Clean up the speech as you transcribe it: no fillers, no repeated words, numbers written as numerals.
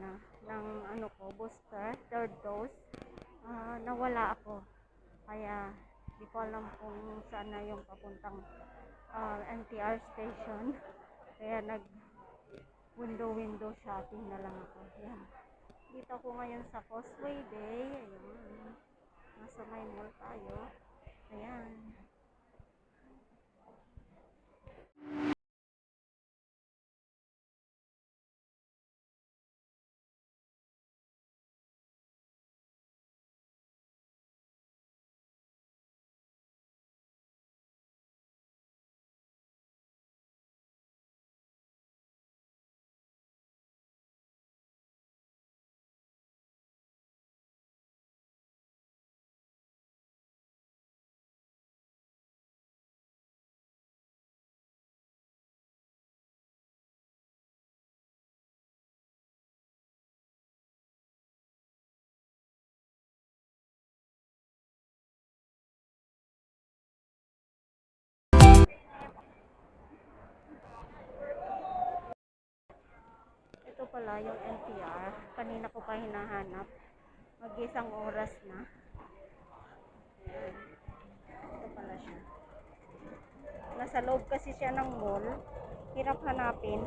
na ng ano ko, booster, third dose. Nawala ako. Kaya di ko alam kung saan na yung papuntang NTR station. Kaya nag window shopping na lang ako. Yan. Dito ako ngayon sa Causeway Bay. Ayun. Nasa may mall tayo. Ayan. Ito pala yung NTR. Kanina ko pa hinahanap. Mag-isang oras na. Ayan. Ito pala siya. Nasa loob kasi siya ng mall. Hirap hanapin.